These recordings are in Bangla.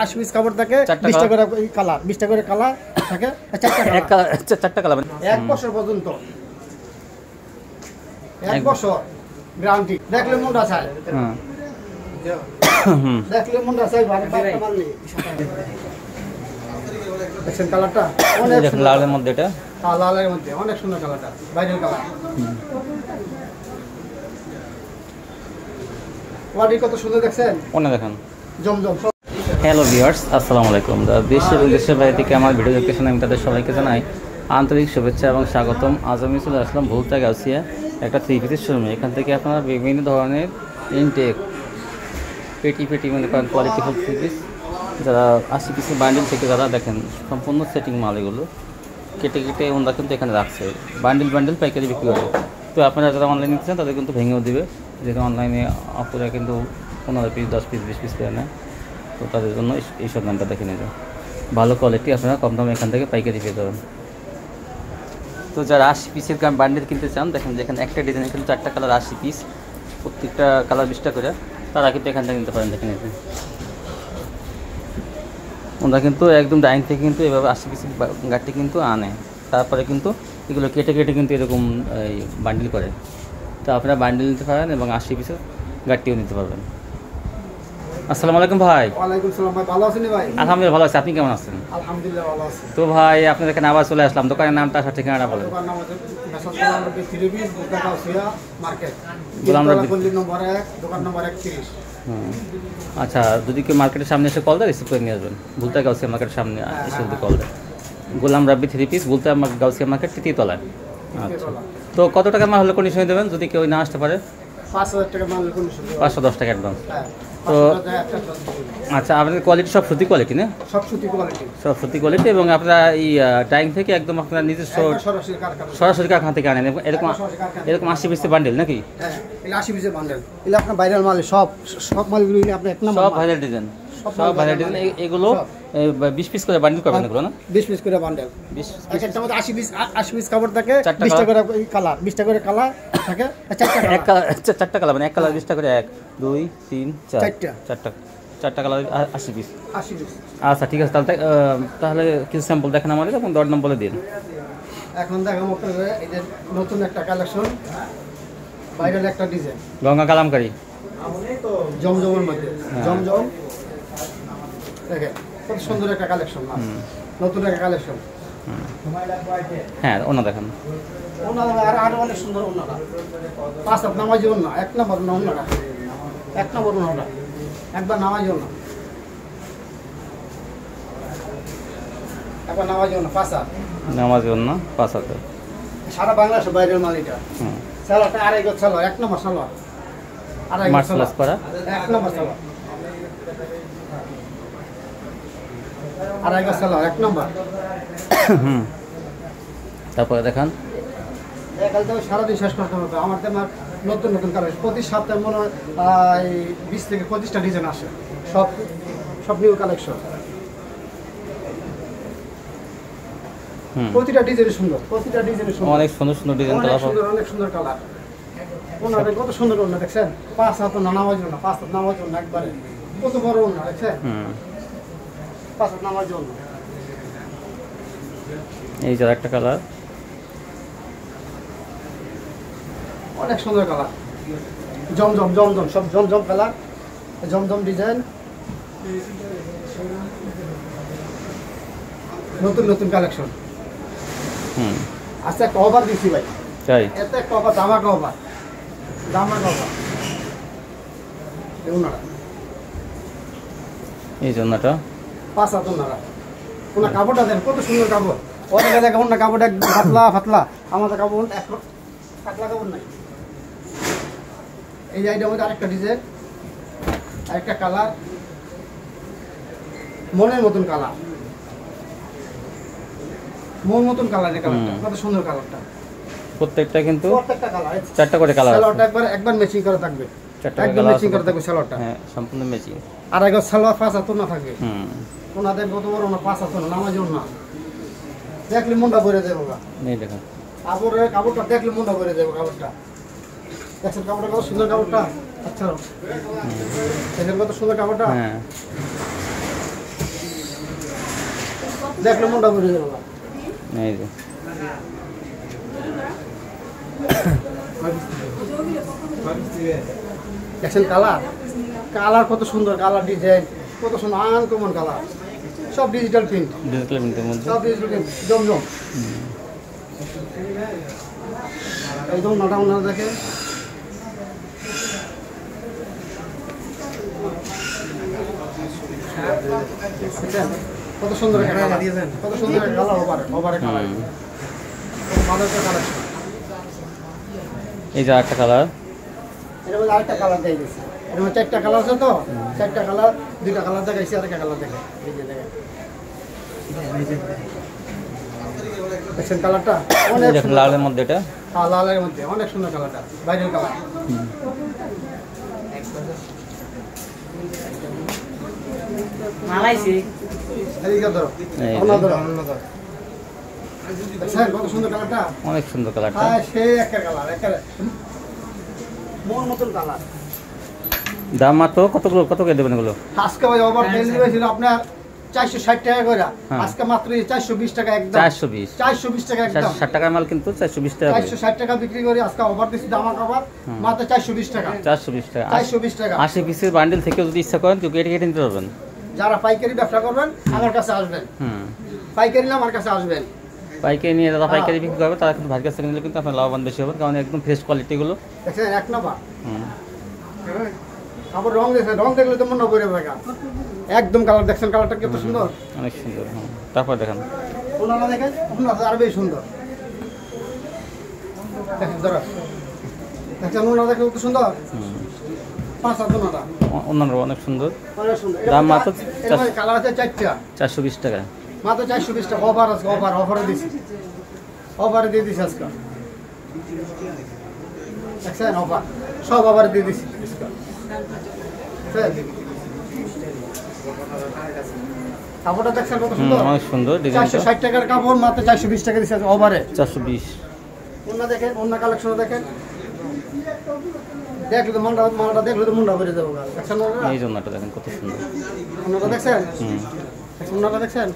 80 পিস কাপড় থাকে 20টা করে কালার 20টা করে কালার থাকে চারটা কালার এক বছর পর্যন্ত 1 বছর গ্যারান্টি দেখলে মনটা চায় দেখলে মনটা চাই ভালো বাচ্চা মাল নেই দেখেন কালারটা অনেক সুন্দর লালের মধ্যে এটা লালের মধ্যে অনেক সুন্দর কালারটা ভাইরাল কালার কোয়ালিটি কত সুন্দর দেখছেন ওনা দেখেন জমজম। হ্যালো ভিউয়ার্স, আসসালামু আলাইকুম। দেশ এবং দেশের বাইরে থেকে আমার ভিডিও দেখতেছেন, আমি তাদের সবাইকে জানাই আন্তরিক শুভেচ্ছা এবং স্বাগতম। আজ আমি চলে আসলাম ভুলতা গাউসিয়া একটা 3 পিসের শোরুমে। এখান থেকে আপনারা বিভিন্ন ধরনের ইনটেক পেটি মনে করেন কোয়ালিটিফুল 3 পিস, যারা 80 পিসের বান্ডিল থেকে যারা দেখেন সম্পূর্ণ সেটিং মাল, এগুলো কেটে ওনারা কিন্তু এখানে রাখছে বান্ডিল পাইকারি বিক্রি করে। তো আপনারা যারা অনলাইনে নিচ্ছেন তাদের কিন্তু ভেঙেও দিবে, যেহেতু অনলাইনে আপনারা কিন্তু 15 পিস 10 পিস 20 পিস করে নেয়। তো তাদের জন্য এই সব দামটা দেখে নিয়ে যান, ভালো কোয়ালিটি আপনারা কম দামে এখান থেকে পাইকারি পেয়ে যাবেন। তো যারা 80 পিসের বান্ডিল কিনতে চান, দেখেন যেখানে একটা ডিজাইনের কিন্তু 4টা কালার 80 পিস, প্রত্যেকটা কালার 20টা করে, তারা কিন্তু এখান থেকে নিতে পারেন। দেখে নিয়ে ওনারা কিন্তু একদম ডাইনিং থেকে কিন্তু এভাবে 80 পিসের গাড়িটি কিন্তু আনে, তারপরে কিন্তু এগুলো কেটে কিন্তু এরকম এই বান্ডিল করে। তো আপনারা বান্ডিল নিতে পারেন এবং 80 পিসের গাড়িটিও নিতে পারবেন। আসসালামু আলাইকুম ভাই। ওয়ালাইকুম সালাম ভাই, ভালো আছেন ভাই? আলহামদুলিল্লাহ ভালো আছি, আপনি কেমন আছেন? আলহামদুলিল্লাহ ভালো আছি। তো ভাই আপনাদের এখানে আবার চলে আসলাম, দোকানের নামটা আর ঠিকানাটা বলেন। দোকান নাম হচ্ছে গোলাম রব্বি 3 পিস, ভুলতা গাউসিয়া মার্কেট, গোলাম রব্বি গলি নম্বর 1, দোকান নম্বর 31। আচ্ছা, যদি কেউ মার্কেটের সামনে এসে কল দেয় রিসিভ করে নিয়ে আসবেন। ভুলতা গাউসিয়া মার্কেটের সামনে এসে যদি কল দেয়, গোলাম রব্বি 3 পিস, ভুলতা গাউসিয়া মার্কেট 3য় তলায়। আচ্ছা, তো কত টাকা মাল হলে কন্ডিশন দেবেন যদি কেউ না আসতে পারে? 5000 টাকা মাল কন্ডিশন, 510 টাকা অ্যাডভান্স। তো 5000 টাকা। আচ্ছা, আপনাদের কোয়ালিটি সব সুতি কোয়ালিটি না? সব সুতি কোয়ালিটি, সব সুতি কোয়ালিটি, এবং আপনারা এই ডাইং থেকে একদম আপনারা নিজস্ব সরাসরি কারখানা থেকে আনেন এরকম 80 পিসের বান্ডেল নাকি? হ্যাঁ, এটা 80 পিসের বান্ডেল। এটা আপনার ভাইরাল মাল, সব মালগুলো আপনি এক নাম্বার, সব ভাইরাল ডিজাইন, সব ভাইরাল ডিজাইন। এগুলো 20 পিস করে বান্ডেল করবেন এগুলো না? 20 পিস করে বান্ডেল, একটা মধ্যে 80 পিস কাপড় থাকে, 20টা করে কালার, 20টা করে কালার থাকে, চারটা কালার, মানে এক কালার 20টা করে, 1 2 3 4 চারটা কালার 80 পিস। আচ্ছা ঠিক আছে, তাহলে কিছু স্যাম্পল দেখেন আমাদের এবং দর নাম বলে দিন। এখন দেখাবো আপনাদের এই যে নতুন একটা কালেকশন, ভাইরাল একটা ডিজাইন, গঙ্গা কালামকারী জমজমের মধ্যে, জমজম দেখেন কত সুন্দর একটা কালেকশন, নতুন একটা কালেকশন। হ্যাঁ, ওনা দেখেন, আর অনেক সুন্দর ওনারা, 5 হাত নামাজি ওনা, 1 নম্বর ওনারা, 1 নম্বর ওনারা, একবার নামাজি ওনা, একবার নামাজি ওনা, 5 হাত নামাজি ওনা, 5 হাত। সারা বাংলাদেশে বাইরের মাল এটা। সালোয়ারটা 2.5 গজ সালোয়ার, 1 নম্বর সালোয়ার, 2.5 গজ সালোয়ার করা, 1 নম্বর সালোয়ার, 2.5 গজ সালোয়ার, 1 নম্বর। তারপরে দেখান, একালতে সারাদিন শেষ করতে হবে। আমার নতুন কালেকশন প্রতি সপ্তাহে মনে হয় 20 থেকে 25টা ডিজাইন আসে, সব নিউ কালেকশন। প্রতিটা ডিজাইন সুন্দর, প্রতিটা ডিজাইন সুন্দর, অনেক সুন্দর ডিজাইন, অনেক সুন্দর কালার। ওনাদের কত সুন্দর ওনা দেখছেন, 5 হাত নামাজ ওনা, 5 হাত নামাজ ওনা, একবারে কত বড় ওনা দেখছেন, 5 হাত নামাজ ওনা। এই যে একটা কালার, অনেক সুন্দর কালার, জমজম সব জমজম কালার, জমজম ডিজাইন, নতুন কালেকশন। আচ্ছা, একটা অফার দিচ্ছি ভাই, তাই এত একটা অফার, ধামাকা অফার ওনারা, এই জন্যটা 5 হাত ওনারা। ওনার কাপড়টা দেন কত সুন্দর কাপড়, অনেকে দেখে ওনার কাপড়টা একদম ফাতলা, আমাদের কাপড় পাতলা কাপড় নাই। এই যে এইটার মধ্যে আরেকটা ডিজাইন, আরেকটা কালার, মনের মতন কালার, মন মতন কালার, এই কালারটা কত সুন্দর কালারটা। প্রত্যেকটা কিন্তু প্রত্যেকটা কালার 4টা করে কালার, সালোয়ারটা একবার ম্যাচিং করা থাকবে, 4টা একদম ম্যাচিং করা থাকবে সালোয়ারটা। হ্যাঁ, সম্পূর্ণ ম্যাচিং। 2.5 গজ সালোয়ার, 5 হাত না থাকবে। ওনাদের কত বড় না, 5 হাত না, নামাজ না, দেখলে মনটা ভরে যাবে। এই দেখেন কাপড়টা দেখলে মনটা ভরে যাবে। কাপড়টা দেখছেন, কাপড়টা কত সুন্দর, কাপড়টা আচ্ছা দেখেন কত সুন্দর কাপড়টা। হ্যাঁ, দেখলে মনটা ভরে যাবে না। এই যে দেখছেন কালার, কালার কত সুন্দর, কালার ডিজাইন কত সুন্দর, আনকমন কালার, সব ডিজিটাল প্রিন্ট, ডিজিটাল প্রিন্টের মধ্যে সব ডিজিটাল প্রিন্ট, জমজম। একদম নাটা ওনারা দেখেন, দেখছেন? কত সুন্দর একটা কালার, কত সুন্দর একটা কালার, ওভারে কালার, ভালো একটা কালেকশন। এই যে একটা কালার, এটা বলে আরেকটা কালার দিয়ে গেছে, এর মধ্যে 4টা কালার আছে তো, 4টা কালার, 2টা কালার দেখাইছি, আরেকটা কালার দেখে, এই যে দেখেন। দেখছেন কালারটা অনেক দেখুন সুন্দর। লালের মধ্যে এটা হ্যাঁ, লালের মধ্যে অনেক সুন্দর কালারটা, ভাইরাল কালার। এদিকে ধরো, এই যে। অন্য ধরো, অন্য ধরো। দেখছেন কত সুন্দর কালারটা? অনেক সুন্দর কালারটা। হ্যাঁ, সেই একটা কালার, একটা মন মতন কালার। দাম মাত্র কত করে দেবেন এগুলো? আজকে ভাই ওভার তেল দিয়েছিল আপনার 460 টাকা করে, আজকে মাত্র 420 টাকা একদম। 420 420 টাকা একদম। 60 টাকার মাল কিন্তু 420 টাকা করে। 460 টাকা বিক্রি করি, আজকে ওভার দিচ্ছি দামা কভার মাত্র 420 টাকা। 420 টাকা 420 টাকা। 80 পিসের বান্ডেল থেকেও যদি ইচ্ছা করেন কেউ কেটে কেটে নিতে পারবেন। যারা পাইকারি ব্যবসা করবেন আমার কাছে আসবেন, পাইকারি না আমার কাছে আসবেন। পাইকারি নিয়ে যারা পাইকারি বিক্রি করবে তারা কিন্তু ভাইয়ের কাছ থেকে নিলে কিন্তু আপনার লাভবান বেশি হবে, কারণ একদম ফ্রেশ কোয়ালিটিগুলো। দেখছেন এক নম্বর আবার রং দেখছেন, রং দেখলে তো মনে পড়ে যাবে। একদম কালার দেখছেন, কালারটা কত সুন্দর, অনেক সুন্দর। তারপর দেখেন ওনারা দেখেন, ওনারা আরো বেশি সুন্দর। দেখেন ধরো, দেখছেন ওনারা দেখেন কত সুন্দর, 5 ওনারা অন্যান্য অনেক সুন্দর। অনেক সুন্দর। দাম মাত্র কালার আছে 4টা, 420 টাকা মাত্র 420 টাকা। অফার আছে, অফারে দিছি, অফারে দিয়ে দিছি আজকে। দেখছেন অফার, সব অফারে দিয়ে দিছি। কাপড়টা দেখছেন কত সুন্দর, অনেক সুন্দর ডিজাইনটা। 460 টাকার কাপড় মাত্র 420 টাকা দিচ্ছে ওভারে। 420 অন্য দেখেন, অন্য কালেকশন দেখেন, দেখলে তো মালটা দেখলে তো মনটা ভরে যাবে। দেখছেন ওনারা, এই জন্যটা দেখেন কত সুন্দর। ওনারা দেখছেন, ওনারা দেখছেন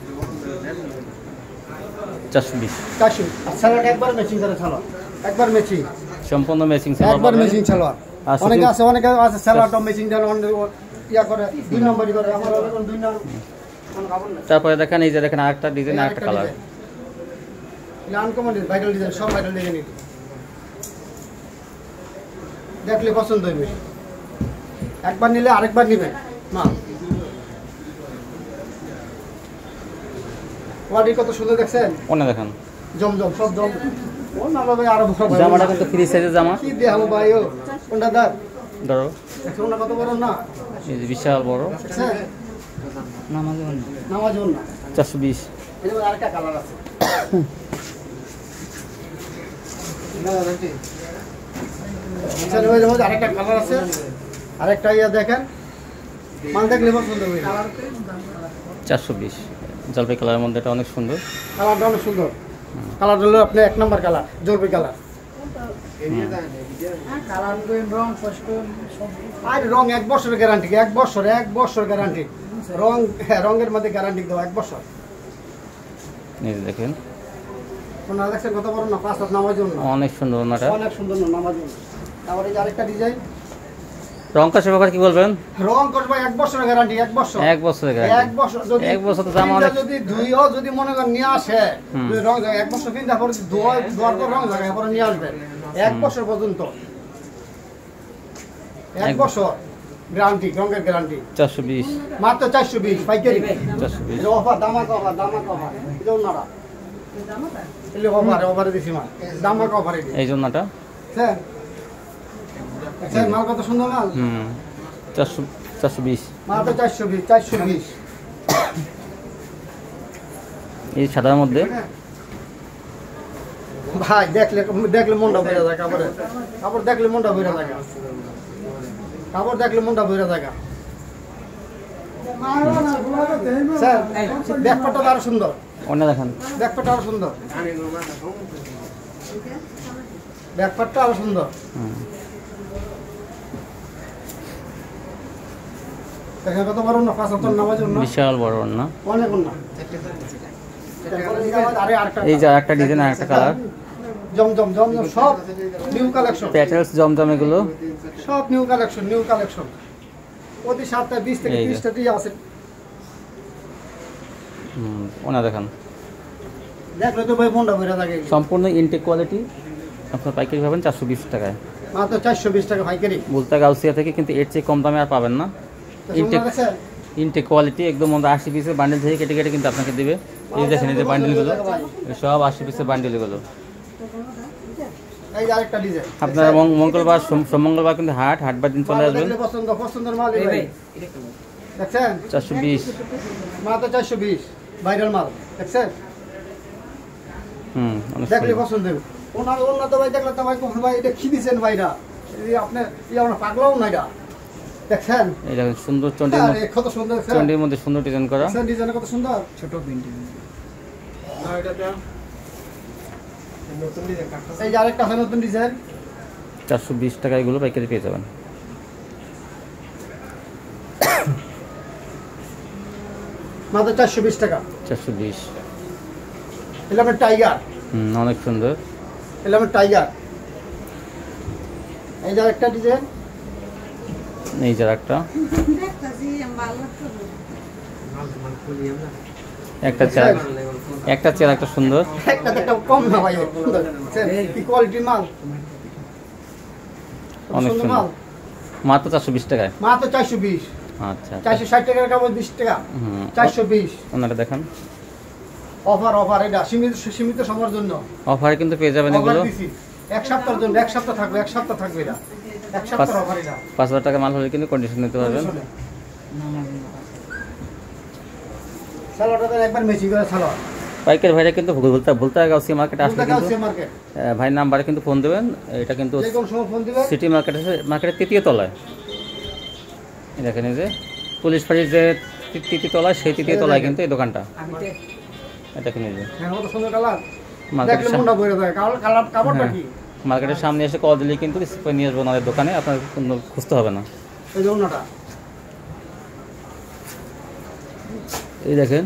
420 400। আর সালোয়ার একবার ম্যাচিং করে সালোয়ার, একবার ম্যাচিং, সম্পূর্ণ ম্যাচিং একবার ম্যাচিং সালোয়ার। আচ্ছা, অনেকে আছে, অনেকে আছে সালোয়ারটা ম্যাচিং দেন, ইয়া করে 2 নম্বরই করে, আমার এখন 2 নম্বর কোনো কাপড় নাই। তারপরে দেখেন এই যে দেখেন আরেকটা ডিজাইন, আরেকটা কালার। আনকমন ভাইরাল ডিজাইন, সব ভাইরাল ডিজাইন। দেখলে পছন্দ হইবে, একবার নিলে আরেকবার নিবেন। মা কোয়ালিটি কত সুন্দর দেখছেন, অনেক দেখেন জমজম, সব জম। ও না ভাই, আরো জামাটা কিন্তু ফ্রি সাইজের জামা। কি দেখাবো ভাই, ও কোনটা দাঁত ধরো দেখুন না, কত বড় না, এই যে বিশাল বড় দেখছেন? নামাজ না 420 এর মধ্যে আরেকটা কালার আছে। দেখছেন, ওই মধ্যে আরেকটা কালার আছে, আরেকটা ইয়া দেখেন, মাল দেখলে পছন্দ হবে। 420 জলপাই কালারের মধ্যে এটা অনেক সুন্দর। কালারটা অনেক সুন্দর, কালারটা হলো আপনার 1 নম্বর কালার, জলপাই কালার। আর রং 1 বছরের গ্যারান্টি, 1 বছর গ্যারান্টি। রং, হ্যাঁ, রঙের মধ্যে গ্যারান্টি দেওয়া 1 বছর। এই যে দেখেন ওনারা দেখছেন কত বড় না, 5 হাত নামার জন্য অনেক সুন্দর ওনাটা। অনেক সুন্দর না নামার জন্য। তারপরে এই যে আরেকটা ডিজাইন, রং কাশের ব্যাপারে কি বলবেন? রং করবে 1 বছরের গ্যারান্টি, 1 বছর। 1 বছরের গ্যারান্টি। 1 বছর যদি 1 বছর তো দাম অনেক। যদি ধুইও যদি মনে করেন নিয়ে আসে, যদি রং যায় 1 বছর কিনতে পরে ধোয়ার পর রং যায় পরে নিয়ে আসবেন 1 বছর পর্যন্ত। 1 বছর গ্যারান্টি, রঙের গ্যারান্টি। 420 মাত্র 420 পাইকারি। 420 এটা অফার, দামা অফার, এটা ওনারা এলে অফারে দিছি মাল, দামা অফারে দিই। এই জন্যটা স্যার, স্যার মাল কত সুন্দর মাল, 420 মাত্র 420। এই সাদার মধ্যে ভাই দেখলে মনটা ভরে যায়, কাপড় দেখলে মনটা ভরে যায়, কাপড় দেখলে মনটা ভরে যায়। স্যার ব্যাকপাটটা আরো সুন্দর, অন্য দেখেন ব্যাকপাটটা আরো সুন্দর, ব্যাকপাটটা আরো সুন্দর। দেখেন কত বড় না, 5 হাত নামার জন্য বিশাল বড় না, অনেক না। আরে আরেকটা এই যে একটা ডিজাইন আর একটা কালার, জমজম জমজম সব নিউ কালেকশন, প্যাটেলস জমজম এগুলো সব নিউ কালেকশন প্রতি সপ্তাহে 20 থেকে 30টা দিয়ে আছে। ওনা দেখান, দেখলে তো ভাই মনটা ভরে থাকে। সম্পূর্ণ ইনটেক কোয়ালিটি, আপনার পাইকারি পাবেন 420 টাকায়, মাত্র 420 টাকা পাইকারি। বলতে গাউসিয়া থেকে, কিন্তু এর চেয়ে কম দামে আর পাবেন না। ইনটেক কোয়ালিটি একদম 80 পিসের বান্ডেল থেকে কেটে কেটে কিন্তু আপনাকে দিবে। এই দেখেন এই যে বান্ডেলগুলো, সব 80 পিসের বান্ডেলগুলো। এই যে আরেকটা ডিজাইন আপনারা মঙ্গলবার সোমবার কিন্তু হাটবার দিন চলে আসবেন। পছন্দের মাল এই ভাই দেখছেন 420, মাত্র 420 ভাইরাল মাল দেখছেন। অনেক দেখলে সুন্দর। পছন্দ ওনার তো ভাই দেখলে তো ভাই ভাই এটা কি দিচ্ছেন ভাইরা, আপনার আমরা পাগলাও না এটা দেখছেন। এই দেখেন সুন্দর কত সুন্দর চন্ডির মধ্যে সুন্দর ডিজাইন করা, ডিজাইন কত সুন্দর, ছোট প্রিন্ট। এই যে আরেকটা আছে নতুন ডিজাইন, 420 টাকা এগুলো পাইকারি পেয়ে যাবেন। মাত্র 420 টাকা। 420, এটা আপনার টাইগার, অনেক সুন্দর। এটা আপনার টাইগার। এই যে আরেকটা ডিজাইন, এই যে একটা চেয়ার একটা সুন্দর, একটা কম না ভাই, কি কোয়ালিটির মাল, অনেক সুন্দর। মাত্র 420 টাকায়, মাত্র 420। আচ্ছা 460 টাকার কাপড় 20 টাকা, 420। ওনাটা দেখান, অফার এটা সীমিত সময়ের জন্য অফারে কিন্তু পেয়ে যাবেন এগুলো। এক সপ্তাহের জন্য, এক সপ্তাহ থাকবে এটা, এক সপ্তাহ অফার এটা। 5000 টাকা মাল হলে কিন্তু কন্ডিশন নিতে পারবেন। সালোয়ারটা একবার মেশিং করে সালোয়ার। পাইকারি ভাইরা কিন্তু ভুলতে গাউসিয়া মার্কেটে আসলে কিন্তু ভাই নাম্বারে কিন্তু ফোন দেবেন। এটা কিন্তু সিটি মার্কেটের 3য় তলায়। এই দেখেন এই যে পুলিশ ফাঁড়ির যে 3য় তলায়, সেই 3য় তলায় কিন্তু এই দোকানটা। এটা কিনে যে মার্কেটের সামনে এসে কল দিলেই কিন্তু নিয়ে আসবো ওনাদের দোকানে, আপনার কোনো খুঁজতে হবে না। এই দেখেন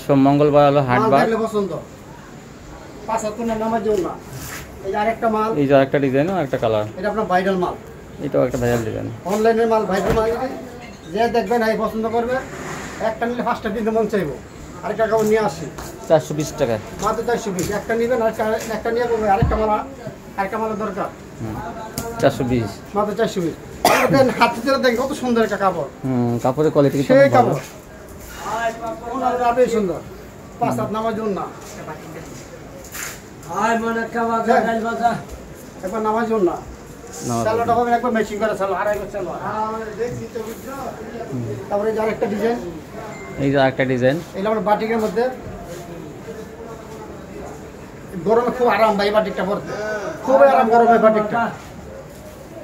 সোম মঙ্গলবার হলো হাটবার। এই যে আরেকটা ডিজাইন, আরেকটা কালার, এটা আপনার ভাইরাল মাল, এটাও একটা ভাইরাল ডিজাইন। অনলাইনের মাল, ভাইরাল মাল যে দেখবেন এই পছন্দ করবে, একটা নিলে 5টা দিতে মন চাইবো, আরেকটা কাপড় নিয়ে আসি 420 টাকা, মাত্র 420। একটা নিবেন আর একটা নিয়ে করবে, আরেকটা মালের দরকার, 420 মাত্র 420। দেন হাতে ধরে দেখেন কত সুন্দর একটা কাপড়, কাপড়ের কোয়ালিটি কিন্তু সেই ভালো। কাপড় ওনার রাতেই সুন্দর, 5-7 নামার জন্য না, একবার নামার জন্য না। সালোয়ারটা হবে একবার ম্যাচিং করে সালোয়ার, আড়াই সালোয়ার। তারপরে যে আরেকটা ডিজাইন, এই যে আরেকটা ডিজাইন, এটা আমার বাটিকের মধ্যে গরমে খুব আরাম ভাই, বাটিকটা পরতে খুবই আরাম, গরমে বাটিকটা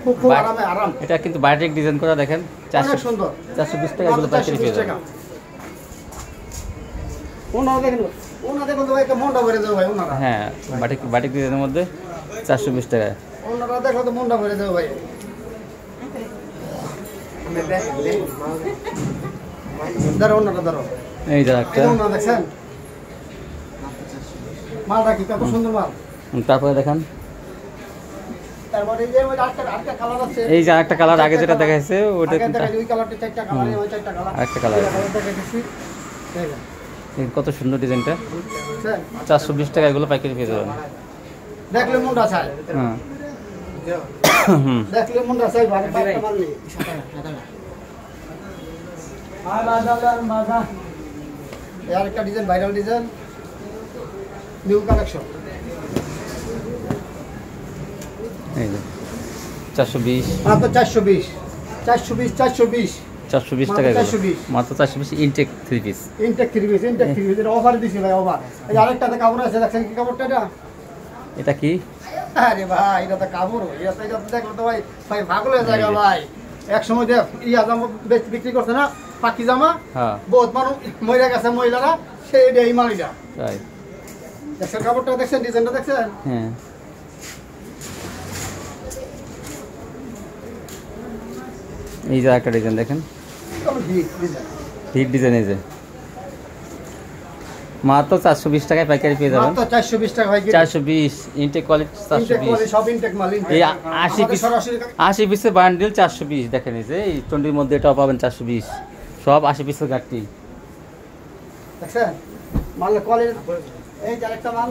খুব আরাম। এটা কিন্তু বাটিক ডিজাইন করা, দেখেন অনেক সুন্দর, 420 টাকা এগুলো পাইকারি পেয়ে যাবেন। ওনা দেখুন তো ভাই, একটা মনটা ভরে যাবে ভাই ওনারা। হ্যাঁ বাটিক ডিজাইনের মধ্যে 420 টাকায়। ওনারা দেখো তো মনটা ভরে যাবে ভাই। ধরো ওনারা ধরো, এই যে একটা, ওনা দেখছেন মালটা কি কত সুন্দর মাল। তারপরে দেখেন তারপরে এই যে আরেকটা কালার আছে, এই যে আরেকটা কালার, আগে যেটা দেখাইছে ওটা আগে দেখাই ওই কালারটা 4টা কালার, এই 4টা কালার, আরেকটা কালার দেখাইছি। দেখেন কত সুন্দর ডিজাইনটা, স্যার 420 টাকা এগুলো পাইকারি পেয়ে যাবেন। দেখলে মনটা চায়, হ্যাঁ দেখলে মনটা চাই ভালো মাল নেই। এই আরেকটা design, viral design, new collection. এই যে 420, মাত্র 420 টাকা এগুলো, 420 মাত্র 420 ইনটেক 3 পিস। ইনটেক 3 পিস, এটা অফার দিছি ভাই, অফার। এই আরেকটাতে কাপড় আছে, দেখছেন কি কাপড়টা এটা? এটা কি? আরে ভাই এটা তো কাপড়, এটা দেখলো তো ভাই ভাগল হয়ে যায় ভাই। এক সময় যে বিক্রি করছে না পাকি জামা, হ্যাঁ বহুত মানুষ মহিলা গেছে, মহিলারা সেই এই মালিটা। তাই দেখছেন কাপড়টা, দেখছেন ডিজাইনটা দেখছেন? হ্যাঁ এই যে একটা ডিজাইন দেখেন, হিট ডিজাইন। এই যে মাত্র 420 টাকায় পাইকারি পেয়ে যাবেন। মাত্র 420 টাকা ভাই। 420 ইনটেক কোয়ালিটি 420। সব ইনটেক মাল। এই 80 পিসের বান্ডিল 420 দেখেন, এই যে এই টন্ডির মধ্যে এটাও পাবেন 420, সব 80 পিসের গাড়ি দেখছেন মালের কোয়ালিটি। এই যে আরেকটা মাল,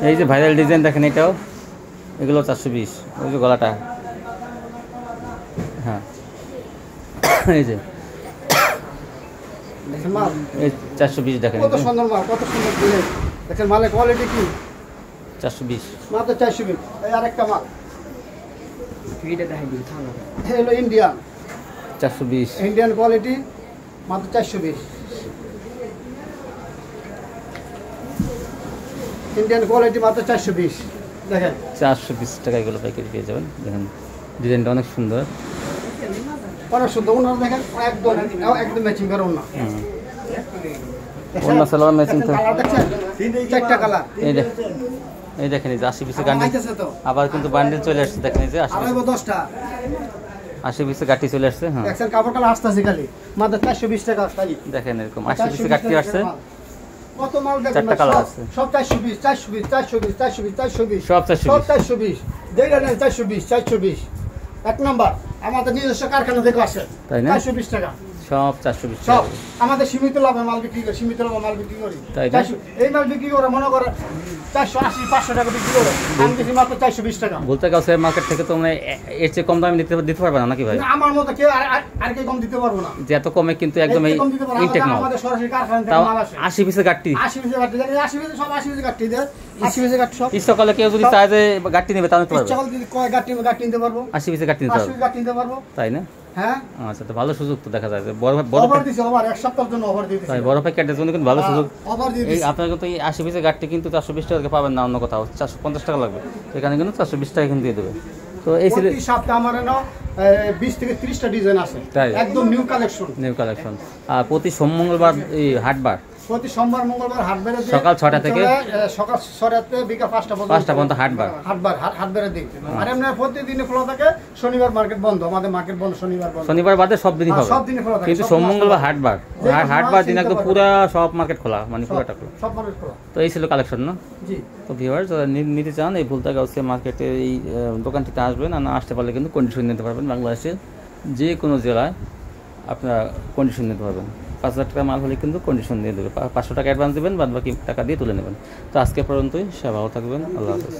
এই যে ভাইরাল ডিজাইন দেখেন, এটাও এগুলো 420। ওই যে গলাটা, হ্যাঁ এই যে দেখছেন মাল এই 420 দেখেন, কত সুন্দর মাল, কত সুন্দর ডিজাইন। দেখছেন মালের কোয়ালিটি কি, 420 মাত্র 420। এই আরেকটা মাল, হলো ইন্ডিয়ান 420। ইন্ডিয়ান কোয়ালিটি, মাত্র 420। ইন্ডিয়ান কোয়ালিটি মাত্র 420। দেখেন 420 টাকা এগুলো পাইকারি পেয়ে যাবেন। দেখেন ডিজাইনটা অনেক সুন্দর, অনেক সুন্দর। ওনারা দেখেন একদম ম্যাচিং করে ওনা। ওনা সালোয়ার ম্যাচিং তো। কালার দেখছেন, 4টা কালার। এই দেখেন, এই যে 80 পিসের গান্ডিল, আইতেছে তো আবার কিন্তু বান্ডিল চলে আসছে। দেখেন এই যে 10টা 80 পিসের গাটি চলে আসছে। হ্যাঁ দেখছেন কাপড় কালার আসতেছে খালি মাত্র 420 টাকা খালি। দেখেন এরকম 80 পিসের গাটি আসছে। কত মাল দেখেন, 4টা কালার আছে, সব 420 420 420 420 420 সব 420 420। যেটা নেন 420 420। এক নাম্বার আমাদের নিজস্ব কারখানা থেকে আসে, তাই না? 420 টাকা সব 420 সব। টাকা। আমাদের সীমিত লাভে মাল বিক্রি করি, সীমিত লাভে মাল বিক্রি করি। তাই না? এই মাল বিক্রি করে মনে করে 480 500 টাকা বিক্রি করে, আমি দিচ্ছি মাত্র 420 টাকা। বলতে গেছে মার্কেট থেকে তোমরা এর চেয়ে কম দামে দিতে পারবে না নাকি ভাই? কিন্তু আমার মতো কেউ আর কে কম দিতে পারবো না। যে এত কমে কিন্তু একদম এই কম দিতে পারবো না। ইনটেক মাল, আমাদের সরাসরি কারখানা থেকে তাও মাল আসে। 80 পিসের গাটি। 80 পিসের গাড়ি দেখেন, 80 পিসের সব 80 পিসের গাড়ি দেয়, 80 পিসের গাড়ি সব। ইচ্ছা করলে কেউ যদি চায় যে গাটি নেবে তাও নিতে পারবে। ইচ্ছা করলে যদি কয় গাড়ি নিতে পারবো, 80 পিসের গাটি নিতে 80 পারবে, পিসের গাড়ি নিতে পারবো। তাই না? হ্যাঁ আচ্ছা, তো ভালো সুযোগ তো দেখা যায় যে বড় বড় অফার দিছি, অফার এক সপ্তাহের জন্য অফার দিয়ে দিছি। তাই বড় প্যাকেটের জন্য কিন্তু ভালো সুযোগ। অফার দিয়ে এই দিছি। আপনার কিন্তু এই 80 পিসের গাড়ি কিন্তু 420 টাকা পাবেন না অন্য কোথাও, 450 টাকা লাগবে। এখানে কিন্তু 420 টাকা কিন্তু দিয়ে দেবে। তো এই ছিল প্রতি সপ্তাহে আমার না 20 থেকে 30টা ডিজাইন আছে, তাই একদম নিউ কালেকশন। New collection. আর প্রতি সোমবার এই হাটবার, প্রতি সোমবার মঙ্গলবার হাট বেড়ে দিই, সকাল 6টা থেকে সকাল 6টা থেকে বিকাল 5টা পর্যন্ত হাটবার। হাট বেড়ে দিই। আর এমনি প্রতিদিনে খোলা থাকে, শনিবার মার্কেট বন্ধ, আমাদের মার্কেট বন্ধ শনিবার বন্ধ। শনিবার বাদে সব দিনই হবে, সব দিনে খোলা থাকে, কিন্তু সব সোম মাস মঙ্গলবার হাটবার, হাটবার দিন একদম খোলা। পুরো সব মার্কেট খোলা, মানে পুরোটা খোলা। সব মার্কেট খোলা। তো এই ছিল কালেকশন না? জি। তো ভিউয়ার্স যারা নিতে চান এই ভুলতা গাউসিয়া মার্কেটে এই দোকানটিতে আসবেন, আর না আসতে পারলে কিন্তু কন্ডিশন নিতে পারবেন। বাংলাদেশের যে কোনো জেলায় আপনারা কন্ডিশন নিতে পারবেন। 5,000 টাকা মাল হলে কিন্তু কন্ডিশন দিয়ে দেবে, 500 টাকা অ্যাডভান্স দেবেন, বাদ বাকি টাকা দিয়ে তুলে নেবেন। তো আজকে পর্যন্তই, সবাই ভালো থাকবেন, আল্লাহ হাফেজ।